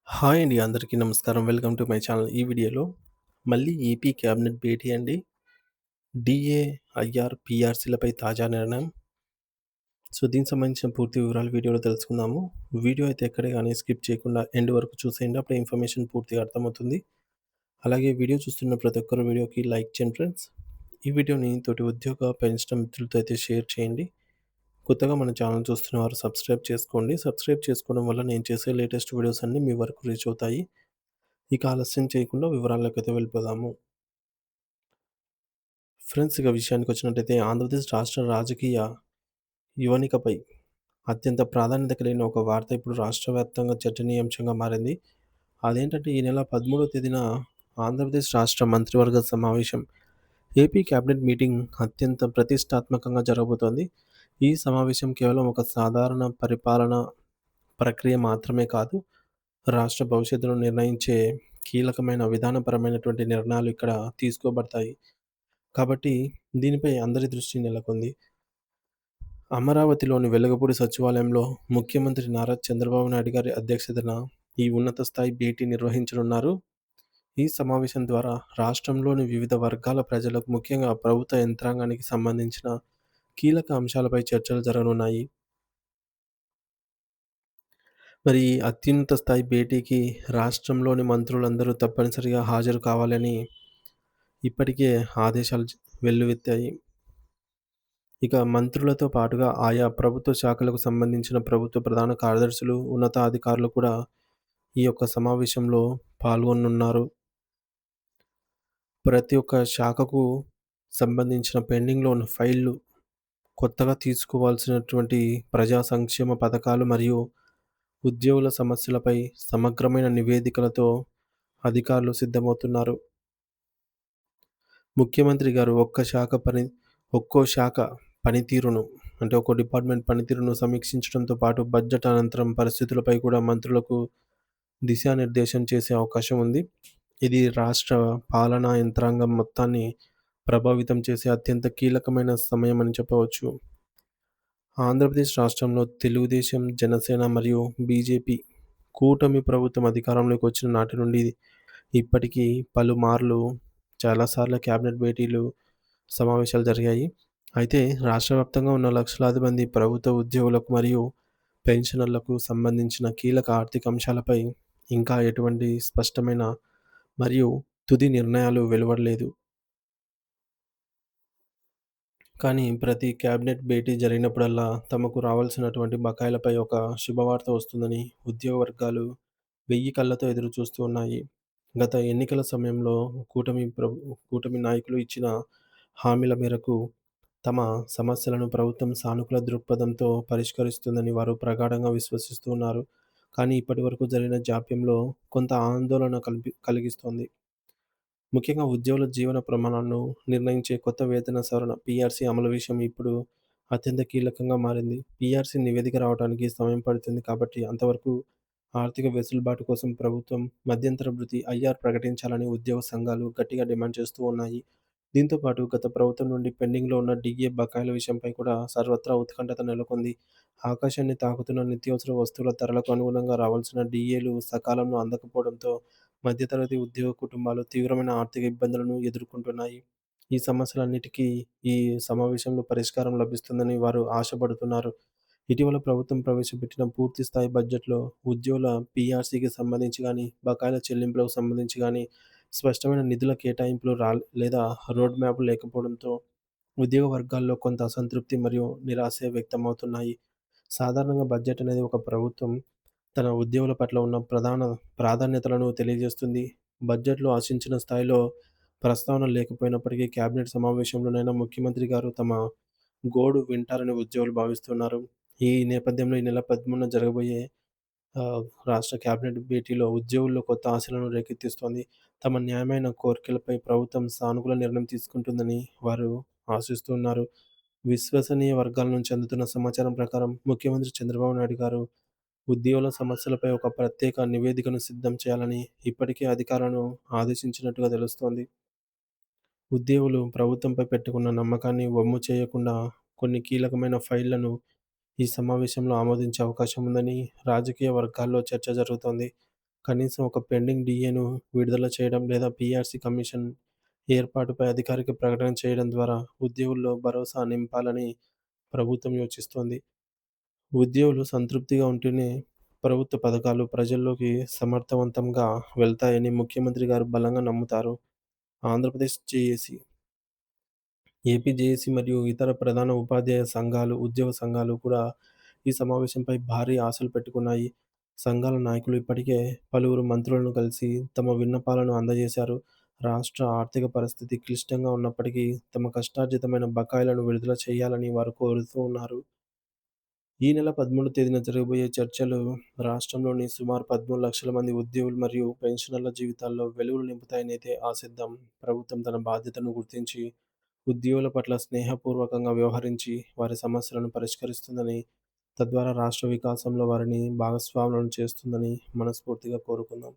Hi అండి. అందరికీ నమస్కారం. Welcome to my channel. ఈ వీడియోలో మళ్ళీ ఏపీ క్యాబినెట్ భేటీ అండి. డీఏ, ఐఆర్, పీఆర్సీలపై తాజా నిర్ణయం. దీనికి సంబంధించిన పూర్తి వివరాలు వీడియోలో తెలుసుకుందాము. వీడియో అయితే ఎక్కడ గాని స్కిప్ చేయకుండా ఎండ్ వరకు చూసేయండి. అప్పుడే ఇన్ఫర్మేషన్ పూర్తిగా అర్థమవుతుంది. అలాగే వీడియో చూస్తున్న ప్రతి ఒక్కరు వీడియోకి లైక్ చేయండి ఫ్రెండ్స్. ఈ వీడియోని తోటి ఉద్యోగ, పెన్షన్ మిత్రులతో అయితే షేర్ చేయండి. కొత్తగా మన ఛానల్ చూస్తున్న వారు సబ్స్క్రైబ్ చేసుకోండి. సబ్స్క్రైబ్ చేసుకోవడం వల్ల నేను చేసే లేటెస్ట్ వీడియోస్ అన్నీ మీ వరకు రీచ్ అవుతాయి. ఇక ఆలస్యం చేయకుండా వివరాల్లోకైతే వెళ్ళిపోదాము. ఫ్రెండ్స్, ఇక విషయానికొచ్చినట్టయితే ఆంధ్రప్రదేశ్ రాష్ట్ర రాజకీయ యువనికపై అత్యంత ప్రాధాన్యత కలిగిన ఒక వార్త ఇప్పుడు రాష్ట్ర వ్యాప్తంగా చర్చనీయాంశంగా మారింది. అదేంటంటే ఈ నెల 13వ తేదీన ఆంధ్రప్రదేశ్ రాష్ట్ర మంత్రివర్గ సమావేశం, ఏపీ క్యాబినెట్ మీటింగ్ అత్యంత ప్రతిష్టాత్మకంగా జరగబోతోంది. ఈ సమావేశం కేవలం ఒక సాధారణ పరిపాలన ప్రక్రియ మాత్రమే కాదు, రాష్ట్ర భవిష్యత్తును నిర్ణయించే కీలకమైన విధానపరమైనటువంటి నిర్ణయాలు ఇక్కడ తీసుకోబడతాయి. కాబట్టి దీనిపై అందరి దృష్టి నెలకొంది. అమరావతిలోని వెలగపూడి సచివాలయంలో ముఖ్యమంత్రి నారా చంద్రబాబు నాయుడు గారి అధ్యక్షతన ఈ ఉన్నత స్థాయి భేటీ నిర్వహించనున్నారు. ఈ సమావేశం ద్వారా రాష్ట్రంలోని వివిధ వర్గాల ప్రజలకు, ముఖ్యంగా ప్రభుత్వ యంత్రాంగానికి సంబంధించిన కీలక అంశాలపై చర్చలు జరగనున్నాయి. మరి ఈ అత్యున్నత స్థాయి భేటీకి రాష్ట్రంలోని మంత్రులందరూ తప్పనిసరిగా హాజరు కావాలని ఇప్పటికే ఆదేశాలు వెల్లువెత్తాయి. ఇక మంత్రులతో పాటుగా ఆయా ప్రభుత్వ శాఖలకు సంబంధించిన ప్రభుత్వ ప్రధాన కార్యదర్శులు, ఉన్నతాధికారులు కూడా ఈ యొక్క సమావేశంలో పాల్గొనున్నారు. ప్రతి ఒక్క శాఖకు సంబంధించిన పెండింగ్‌లో ఉన్న ఫైల్‌లు, కొత్తగా తీసుకోవాల్సినటువంటి ప్రజా సంక్షేమ పథకాలు మరియు ఉద్యోగుల సమస్యలపై సమగ్రమైన నివేదికలతో అధికారులు సిద్ధమవుతున్నారు. ముఖ్యమంత్రి గారు ఒక్కో శాఖ పనితీరును, అంటే ఒక్కో డిపార్ట్‌మెంట్ పనితీరును సమీక్షించడంతో పాటు బడ్జెట్ అనంతరం పరిస్థితులపై కూడా మంత్రులకు దిశానిర్దేశం చేసే అవకాశం ఉంది. ఇది రాష్ట్ర పాలనా యంత్రాంగం మొత్తాన్ని ప్రభావితం చేసే అత్యంత కీలకమైన సమయమని చెప్పవచ్చు. ఆంధ్రప్రదేశ్ రాష్ట్రంలో తెలుగుదేశం, జనసేన మరియు బీజేపీ కూటమి ప్రభుత్వం అధికారంలోకి వచ్చిన నాటి నుండి ఇప్పటికీ పలుమార్లు చాలాసార్లు క్యాబినెట్ భేటీలు, సమావేశాలు జరిగాయి. అయితే రాష్ట్ర వ్యాప్తంగా ఉన్న లక్షలాది మంది ప్రభుత్వ ఉద్యోగులకు మరియు పెన్షనర్లకు సంబంధించిన కీలక ఆర్థిక అంశాలపై ఇంకా ఎటువంటి స్పష్టమైన మరియు తుది నిర్ణయాలు వెలువడలేదు. కానీ ప్రతి క్యాబినెట్ భేటీ జరిగినప్పుడల్లా తమకు రావాల్సినటువంటి బకాయిలపై ఒక శుభవార్త వస్తుందని ఉద్యోగ వర్గాలు వెయ్యి కళ్ళతో ఎదురు చూస్తూ ఉన్నాయి. గత ఎన్నికల సమయంలో కూటమి నాయకులు ఇచ్చిన హామీల మేరకు తమ సమస్యలను ప్రభుత్వం సానుకూల దృక్పథంతో పరిష్కరిస్తుందని వారు ప్రగాఢంగా విశ్వసిస్తూ ఉన్నారు. కానీ ఇప్పటివరకు జరిగిన జాప్యంలో కొంత ఆందోళన కలిగిస్తోంది. ముఖ్యంగా ఉద్యోగుల జీవన ప్రమాణాలను నిర్ణయించే కొత్త వేతన సవరణ పీఆర్సీ అమలు విషయం ఇప్పుడు అత్యంత కీలకంగా మారింది. పీఆర్సీ నివేదిక రావడానికి సమయం పడుతుంది కాబట్టి అంతవరకు ఆర్థిక వెసులుబాటు కోసం ప్రభుత్వం మధ్యంతర భృతి ఐఆర్ ప్రకటించాలని ఉద్యోగ సంఘాలు గట్టిగా డిమాండ్ చేస్తూ ఉన్నాయి. దీంతో పాటు గత ప్రభుత్వం నుండి పెండింగ్‌లో ఉన్న డీఏ బకాయిల విషయంపై కూడా సర్వత్రా ఉత్కంఠత నెలకొంది. ఆకాశాన్ని తాకుతున్న నిత్యావసర వస్తువుల ధరలకు అనుగుణంగా రావాల్సిన డీఏలు సకాలంలో అందకపోవడంతో మధ్యతరగతి ఉద్యోగ కుటుంబాలు తీవ్రమైన ఆర్థిక ఇబ్బందులను ఎదుర్కొంటున్నాయి. ఈ సమస్యలన్నిటికీ ఈ సమావేశంలో పరిష్కారం లభిస్తుందని వారు ఆశపడుతున్నారు. ఇటీవల ప్రభుత్వం ప్రవేశపెట్టిన పూర్తి స్థాయి బడ్జెట్‌లో ఉద్యోగుల పీఆర్సీకి సంబంధించి గానీ, బకాయిల చెల్లింపులకు సంబంధించి గానీ, స్పష్టమైన నిధుల కేటాయింపులు లేదా రోడ్ మ్యాప్ లేకపోవడంతో ఉద్యోగ వర్గాల్లో కొంత అసంతృప్తి మరియు నిరాశ వ్యక్తమవుతున్నాయి. సాధారణంగా బడ్జెట్ అనేది ఒక ప్రభుత్వం తన ఉద్యోగుల పట్ల ఉన్న ప్రధాన ప్రాధాన్యతలను తెలియజేస్తుంది. బడ్జెట్‌లో ఆశించిన స్థాయిలో ప్రస్తావన లేకపోయినప్పటికీ కేబినెట్ సమావేశంలోనైనా ముఖ్యమంత్రి గారు తమ గోడు వింటారని ఉద్యోగులు భావిస్తున్నారు. ఈ నేపథ్యంలో ఈ నెల 13న జరగబోయే రాష్ట్ర కేబినెట్ భేటీలో ఉద్యోగుల్లో కొత్త ఆశలను రేకెత్తిస్తోంది. తమ న్యాయమైన కోరికలపై ప్రభుత్వం సానుకూల నిర్ణయం తీసుకుంటుందని వారు ఆశిస్తున్నారు. విశ్వసనీయ వర్గాల నుంచి అందుతున్న సమాచారం ప్రకారం ముఖ్యమంత్రి చంద్రబాబు నాయుడు గారు ఉద్యోగుల సమస్యలపై ఒక ప్రత్యేక నివేదికను సిద్ధం చేయాలని ఇప్పటికే అధికారులను ఆదేశించినట్టుగా తెలుస్తోంది. ఉద్యోగులు ప్రభుత్వంపై పెట్టుకున్న నమ్మకాన్ని వమ్ము చేయకుండా కొన్ని కీలకమైన ఫైళ్లను ఈ సమావేశంలో ఆమోదించే అవకాశం ఉందని రాజకీయ వర్గాల్లో చర్చ జరుగుతోంది. కనీసం ఒక పెండింగ్ డీఏను విడుదల చేయడం లేదా పీఆర్సీ కమిషన్ ఏర్పాటుపై అధికారిక ప్రకటన చేయడం ద్వారా ఉద్యోగుల్లో భరోసా నింపాలని ప్రభుత్వం యోచిస్తోంది. ఉద్యోగులు సంతృప్తిగా ఉంటేనే ప్రభుత్వ పథకాలు ప్రజల్లోకి సమర్థవంతంగా వెళ్తాయని ముఖ్యమంత్రి గారు బలంగా నమ్ముతారు. ఆంధ్రప్రదేశ్ జేఏసీ, ఏపీ జేఏసీ మరియు ఇతర ప్రధాన ఉపాధ్యాయ సంఘాలు, ఉద్యోగ సంఘాలు కూడా ఈ సమావేశంపై భారీ ఆశలు పెట్టుకున్నాయి. సంఘాల నాయకులు ఇప్పటికే పలువురు మంత్రులను కలిసి తమ విన్నపాలను అందజేశారు. రాష్ట్ర ఆర్థిక పరిస్థితి క్లిష్టంగా ఉన్నప్పటికీ తమ కష్టార్జితమైన బకాయిలను విడుదల చేయాలని వారు కోరుతూ ఉన్నారు. ఈ నెల 13 తేదీన జరగబోయే చర్చలు రాష్ట్రంలోని సుమారు 13,00,000 మంది ఉద్యోగులు మరియు పెన్షనర్ల జీవితాల్లో వెలుగులు నింపుతాయనైతే ఆశిద్దాం. ప్రభుత్వం తన బాధ్యతను గుర్తించి ఉద్యోగుల పట్ల స్నేహపూర్వకంగా వ్యవహరించి వారి సమస్యలను పరిష్కరిస్తుందని, తద్వారా రాష్ట్ర వికాసంలో వారిని భాగస్వాములను చేస్తుందని మనస్ఫూర్తిగా కోరుకుందాం.